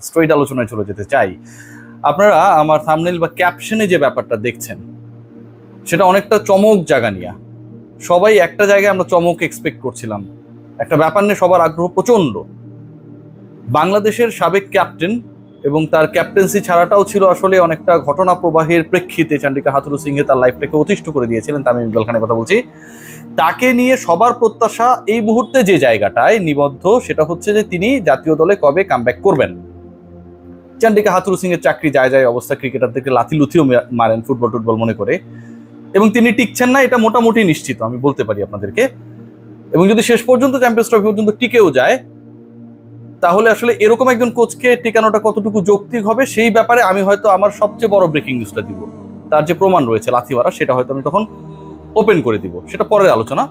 Straight আলোচনায় চলে যেতে চাই। আপনারা আমার থাম্বনেইল বা ক্যাপশনে যে ব্যাপারটা দেখছেন সেটা অনেকটা চমক জায়গা নিয়ে। সবাই একটা জায়গায় আমরা চমক এক্সপেক্ট করছিলাম, একটা ব্যাপার নিয়ে সবার আগ্রহ প্রচন্ড। বাংলাদেশের সাবেক ক্যাপ্টেন এবং তার ক্যাপ্টেন্সি ছাড়াটাও ছিল আসলে অনেকটা ঘটনা প্রবাহের প্রেক্ষিতে চান্ডিকা হাথুরু সিংহে তার লাইফটাকে অতিষ্ঠ করে দিয়েছিলেন। তামিম ইকবাল খানের কথা বলছি। তাকে নিয়ে সবার প্রত্যাশা এই মুহূর্তে যে জায়গাটায় নিবদ্ধ সেটা হচ্ছে যে তিনি জাতীয় দলে কবে কামব্যাক করবেন। চান্ডিকা হাথুরু সিং এর চাকরি যায় যায় অবস্থা, ক্রিকেটারদেরকে লাথি লুথিও মারেন ফুটবল টুটবল মনে করে, এবং তিনি টিকছেন না এটা মোটামুটি নিশ্চিত আমি বলতে পারি আপনাদেরকে। এবং যদি শেষ পর্যন্ত চ্যাম্পিয়ন্স ট্রফি পর্যন্ত টিকেও যায় তাহলে আসলে এরকম একজন কোচকে টিকানোটা কতটুকু যৌক্তিক হবে সেই ব্যাপারে আমি হয়তো আমার সবচেয়ে বড় ব্রেকিং নিউজটা দিব। তার যে প্রমাণ রয়েছে লাথি মারা সেটা হয়তো আমি তখন ওপেন করে দিব, সেটা পরের আলোচনা।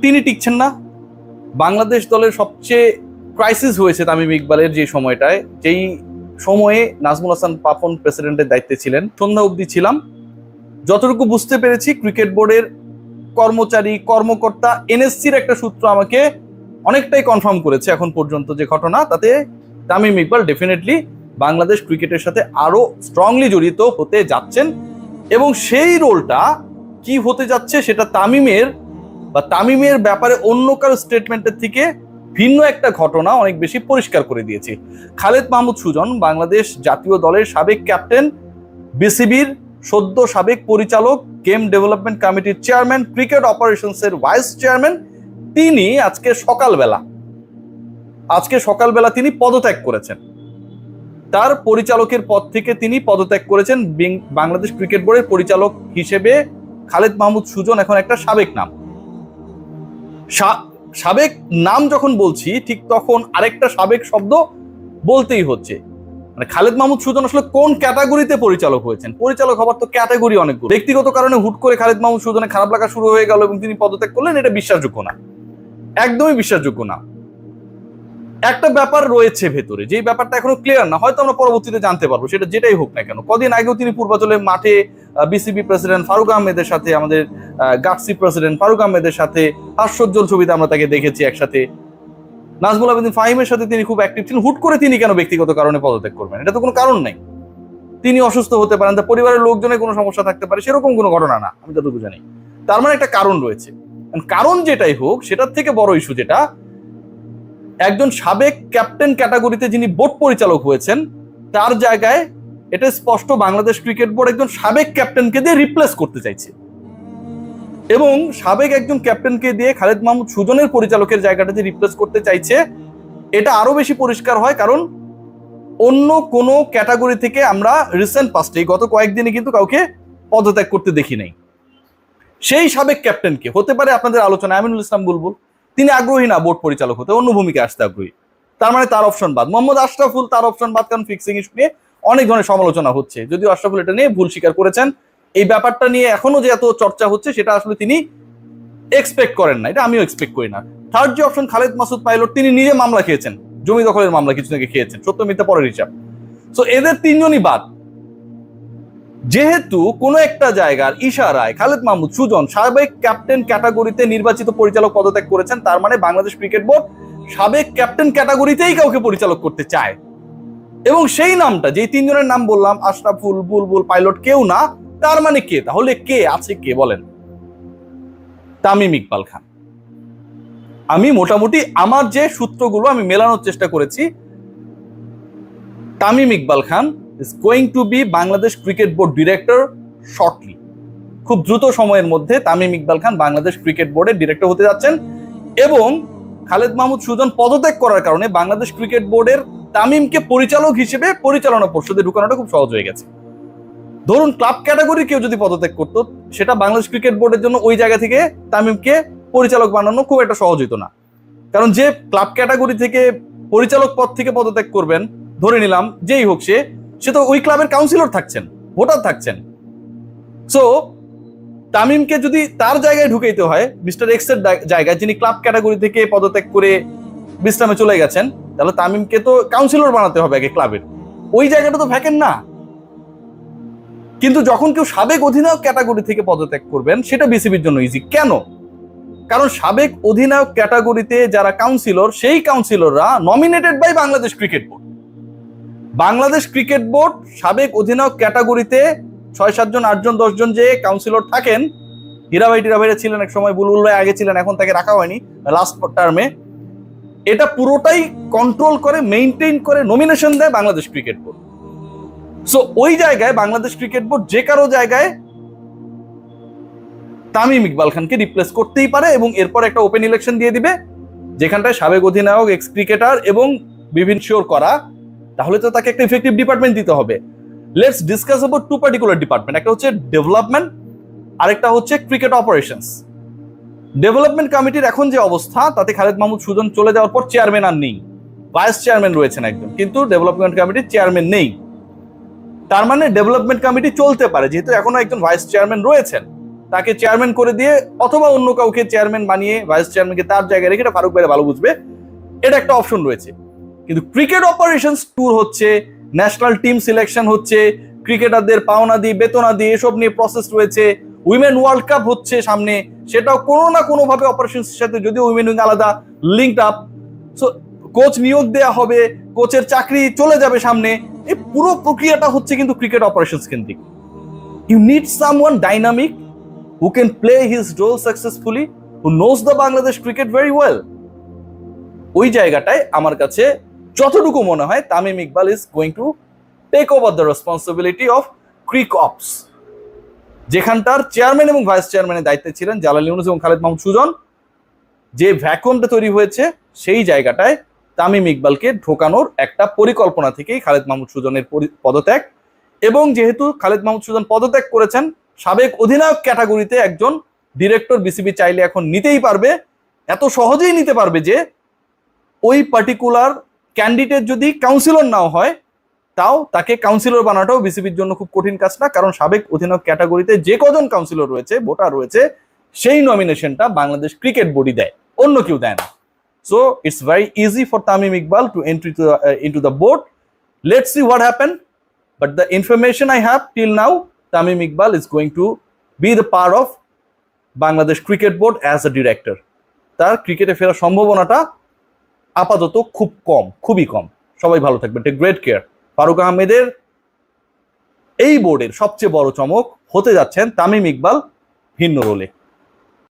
তিনি টিকছেন না। বাংলাদেশ দলের সবচেয়ে ক্রাইসিস হয়েছে তামিম ইকবালের যে সময়টায়, যেই সময়ে নাজমুল হাসান পাপন প্রেসিডেন্টের দায়িত্বে ছিলেন। সন্ধ্যা অবধি ছিলাম, যতটুকু বুঝতে পেরেছি ক্রিকেট বোর্ডের কর্মচারী কর্মকর্তা এনএসসির একটা সূত্র আমাকে অনেকটাই কনফার্ম করেছে এখন পর্যন্ত যে ঘটনা, তাতে তামিম ইকবাল ডেফিনেটলি বাংলাদেশ ক্রিকেটের সাথে আরো স্ট্রংলি জড়িত হতে যাচ্ছেন। এবং সেই রোলটা কি হতে যাচ্ছে সেটা তামিমের ব্যাপারে অন্য কারো স্টেটমেন্টের থেকে ভিন্ন একটা ঘটনা অনেক বেশি পরিষ্কার করে দিয়েছে। খালেদ মাহমুদ সুজন বাংলাদেশ জাতীয় দলের সাবেক ক্যাপ্টেন, বিসিবির সদ্য সাবেক পরিচালক, গেম ডেভেলপমেন্ট কমিটির চেয়ারম্যান, ক্রিকেট অপারেশনস এর ভাইস চেয়ারম্যান, তিনি আজকে সকালবেলা তিনি পদত্যাগ করেছেন। তার পরিচালকের পদ থেকে তিনি পদত্যাগ করেছেন। বাংলাদেশ ক্রিকেট বোর্ডের পরিচালক হিসেবে খালেদ মাহমুদ সুজন এখন একটা সাবেক নাম। সাবেক নাম যখন বলছি ঠিক তখন আরেকটা সাবেক শব্দ বলতেই হচ্ছে। মানে খালেদ মাহমুদ সুজন আসলে কোন ক্যাটাগরিতে পরিচালক হয়েছেন? পরিচালক হবার তো ক্যাটাগরি অনেকগুলো। ব্যক্তিগত কারণে হুট করে খালেদ মাহমুদ সুজনের খারাপ লাগা শুরু হয়ে গেল এবং তিনি পদত্যাগ করলেন, এটা বিশ্বাসযোগ্য না, একদমই বিশ্বাসযোগ্য না। একটা ব্যাপার রয়েছে ভেতরে, যেই ব্যাপারটা এখনো ক্লিয়ার না, হয়তো আমরা পরবর্তীতে জানতে পারবো, সেটা যেটাই হোক না কেন। কদিন আগেও তিনি পূর্বাঞ্চলের মাঠে বিসিবি প্রেসিডেন্ট ফারুক আহমেদের সাথে, আমাদের গাটসি প্রেসিডেন্ট ফারুক আহমেদের সাথে হাস্যোজ্জ্বল ছবিতে আমরা তাকে দেখেছি একসাথে। নাজমুল আবেদিন ফাহিমের সাথে তিনি খুব অ্যাক্টিভ ছিলেন। হুট করে তিনি কেন ব্যক্তিগত কারণে পদত্যাগ করবেন? এটা তো কোনো কারণ নেই। তিনি অসুস্থ হতে পারেন, তার পরিবারের লোকজনের কোনো সমস্যা থাকতে পারে, সেরকম কোনো ঘটনা না আমি যতটুকু জানি। তার মানে একটা কারণ রয়েছে। কারণ যেটাই হোক, সেটার থেকে বড় ইস্যু যেটা, একজন সাবেক ক্যাপ্টেন ক্যাটাগরিতে যিনি বোর্ড পরিচালক হয়েছেন, তার জায়গায় এটা স্পষ্ট বাংলাদেশ ক্রিকেট বোর্ড একজন সাবেক ক্যাপ্টেনকে দিয়ে রিপ্লেস করতে চাইছে। এবং সাবেক একজন ক্যাপ্টেনকে দিয়ে খালেদ মাহমুদ সুজনের পরিচালকের জায়গাটা যে রিপ্লেস করতে চাইছে, এটা আরো বেশি পরিষ্কার হয় কারণ অন্য কোনো ক্যাটাগরি থেকে আমরা রিসেন্ট পাস্টে গত কয়েকদিনে কিন্তু কাউকে পদত্যাগ করতে দেখি নাই। সেই সাবেক ক্যাপ্টেনকে হতে পারে আপনাদের আলোচনা আমিনুল ইসলাম বুলবুল, তিনি আগ্রহী না বোর্ড পরিচালক হতে, অন্য ভূমিকা আসতে আগ্রহী। তার মানে তার অপশন বাদ। মোহাম্মদ আশরাফুল, তার অপশন বাদ, কারণ ফিক্সিং ইস্যু নিয়ে অনেক ধরনের সমালোচনা হচ্ছে, যদিও আশরাফুল এটা নিয়ে ভুল স্বীকার করেছেন। এই ব্যাপারটা নিয়ে এখনো যে এত চর্চা হচ্ছে সেটা আসলে তিনি এক্সপেক্ট করেন না, এটা আমিও এক্সপেক্ট করি না। থার্ড যে অপশন খালেদ মাসুদ পাইলট, তিনি নিজে মামলা খেয়েছেন, জমি দখলের মামলা কিছুদিন আগে খেয়েছেন, সত্য মিথ্যা পরের হিসাব। সো এদের তিনজনই বাদ। যেহেতু কোনো একটা জায়গার ইশারায় খালেদ মাহমুদ সুজন সাবেক ক্যাপ্টেন ক্যাটাগরিতে নির্বাচিত পরিচালক পদত্যাগ করেছেন, তার মানে বাংলাদেশ ক্রিকেট বোর্ড সাবেক ক্যাপ্টেন ক্যাটাগরিতেই কাউকে পরিচালক করতে চায়। এবং সেই নামটা, যেই তিনজনের নাম বললাম, আশরাফুল, বুলবুল, পাইলট, কেউ না। তার মানে কে? তাহলে কে আছে? কে বলেন? তামিম ইকবাল খান। আমি মোটামুটি আমার যে সূত্রগুলো আমি মেলানোর চেষ্টা করেছি, তামিম ইকবাল খান is going to be Bangladesh cricket board director shortly. খুব দ্রুত সময়ের মধ্যে তামিম ইকবাল খান বাংলাদেশ ক্রিকেট বোর্ডের ডিরেক্টর হতে যাচ্ছেন। এবং খালেদ মাহমুদ সুজন পদত্যাগ করার কারণে বাংলাদেশ ক্রিকেট বোর্ডের তামিমকে পরিচালক হিসেবে পরিচালনা পর্ষদে ঢুকানোটা খুব সহজ হয়ে গেছে। ধরুন ক্লাব ক্যাটাগরি কেউ যদি পদত্যাগ করতো, সেটা বাংলাদেশ ক্রিকেট বোর্ডের জন্য ওই জায়গা থেকে তামিমকে পরিচালক বানানো খুব একটা সহজ হতো না। কারণ যে ক্লাব ক্যাটাগরি থেকে পরিচালক পদ থেকে পদত্যাগ করবেন, ধরে নিলাম যেই হোক সে তো ওই ক্লাবের কাউন্সিলর থাকছেন, ভোটার থাকছেন। সো তামিমকে যদি তার জায়গায় ঢুকাইতে হয়, মিস্টার এক্স এর জায়গায়, যিনি ক্লাব ক্যাটাগরি থেকে পদত্যাগ করে বিশ্রামে চলে গেছেন, তাহলে তামিমকে তো কাউন্সিলর বানাতে হবে আগে ক্লাবের। ওই জায়গাটা তো ভ্যাকেন্ট না। কিন্তু যখন কেউ সাবেক অধিনায়ক ক্যাটাগরি থেকে পদত্যাগ করবেন, সেটা বিসিবির জন্য ইজি। কেন? কারণ সাবেক অধিনায়ক ক্যাটাগরিতে যারা কাউন্সিলর, সেই কাউন্সিলররা nominated by Bangladesh cricket board. Bangladesh cricket board সাবেক অধিনায়ক ক্যাটাগরিতে 6-7 জন 8 জন 10 জন যে কাউন্সিলর থাকেন, হীরাভাই ছিলেন এক সময়, বুলবুল ভাই আগে ছিলেন, এখন তাকে রাখা হয়নি লাস্ট টার্মে, এটা পুরোটাই কন্ট্রোল করে, মেইনটেইন করে, নমিনেশন দেয় বাংলাদেশ ক্রিকেট বোর্ড। সো ওই জায়গায় বাংলাদেশ ক্রিকেট বোর্ড যে কারো জায়গায় তামিম ইকবাল খানকে রিপ্লেস করতেই পারে এবং এরপর একটা ওপেন ইলেকশন দিয়ে দিবে, যেখানটায় সাবেক অধিনায়ক, এক্স ক্রিকেটার এবং বিভিন্ন শিওর করা, তাহলে তো তাকে একটা ইফেক্টিভ ডিপার্টমেন্ট দিতে হবে। Let's discuss about two particular department, একটা হচ্ছে ডেভেলপমেন্ট, আরেকটা হচ্ছে ক্রিকেট অপারেশনস। ডেভেলপমেন্ট কমিটির এখন যে অবস্থা, তাতে খালেদ মাহমুদ সুজন চলে যাওয়ার পর চেয়ারম্যান আর নেই, ভাইস চেয়ারম্যান রয়েছেন একজন, কিন্তু ডেভেলপমেন্ট কমিটির চেয়ারম্যান নেই। তার মানে ডেভেলপমেন্ট কমিটি চলতে পারে, যেহেতু এখনো একজন ভাইস চেয়ারম্যান রয়েছেন, তাকে চেয়ারম্যান করে দিয়ে অথবা অন্য কাউকে চেয়ারম্যান বানিয়ে ভাইস চেয়ারম্যানকে তার জায়গায় রেখে, ফারুক ভাই ভালো বুঝবে, এটা একটা অপশন রয়েছে। কিন্তু ক্রিকেট অপারেশনস ট্যুর হচ্ছে, ন্যাশনাল টিম সিলেকশন হচ্ছে, ক্রিকেটারদের পাওনাদি বেতনাদি এসব নিয়ে প্রসেস রয়েছে, উইমেন ওয়ার্ল্ড কাপ হচ্ছে সামনে, সেটাও কোনো না কোনো ভাবে অপারেশনস সাথে, যদিও উইমেন উইং আলাদা, লিঙ্কড আপ। সো কোচ নিয়োগ দেয়া হবে, কোচের চাকরি চলে যাবে সামনে, এই পুরো প্রক্রিয়াটা হচ্ছে কিন্তু ক্রিকেট অপারেশনস কেন্দ্রিক। You need someone dynamic who can play his role successfully, who knows the Bangladesh cricket very well. ওই জায়গাটায় আমার কাছে যতটুকু মনে হয় Tamim Iqbal is going to take over the responsibility of cric ops, যেখানটার চেয়ারম্যান এবং ভাইস চেয়ারম্যানের দায়িত্বে ছিলেন জালাল ইউনুস এবং খালেদ মাহমুদ সুজন। যে ভ্যাকুয়ামটা তৈরি হয়েছে সেই জায়গাটায় তামিম ইকবালকে ঢোকানোর একটা পরিকল্পনা থেকেই খালেদ মাহমুদ সুজনের পদত্যাগ, এবং যেহেতু খালেদ মাহমুদ সুজন পদত্যাগ করেছেন, সাবেক অধিনায়ক ক্যাটাগরিতে একজন ডিরেক্টর বিসিবি চাইলে এখন নিতেই পারবে, এত সহজেই নিতে পারবে যে ওই পার্টিকুলার ক্যান্ডিডেট যদি কাউন্সিলর নাও হয়, তাও তাকে কাউন্সিলর বানাটাও বিসিবির জন্য খুব কঠিন কাজ না, কারণ সাবেক অধিনায়ক ক্যাটাগরিতে যে কজন কাউন্সিলর রয়েছে, ভোটার রয়েছে, সেই নমিনেশনটা বাংলাদেশ ক্রিকেট বোর্ডই দেয়, অন্য কেউ দেয় না। So it's very easy for Tamim Iqbal to entry into the board. Let's see what happen, but the information I have till now, Tamim Iqbal is going to be the part of Bangladesh Cricket Board as a director. তার ক্রিকেটে ফেরার সম্ভাবনাটা আপাতত খুব কম, খুবই কম। সবাই ভালো থাকবেন, টেক গ্রেট কেয়ার। ফারুক আহমেদের এই বোর্ডের সবচেয়ে বড় চমক হতে যাচ্ছেন তামিম ইকবাল ভিন্ন রোলে।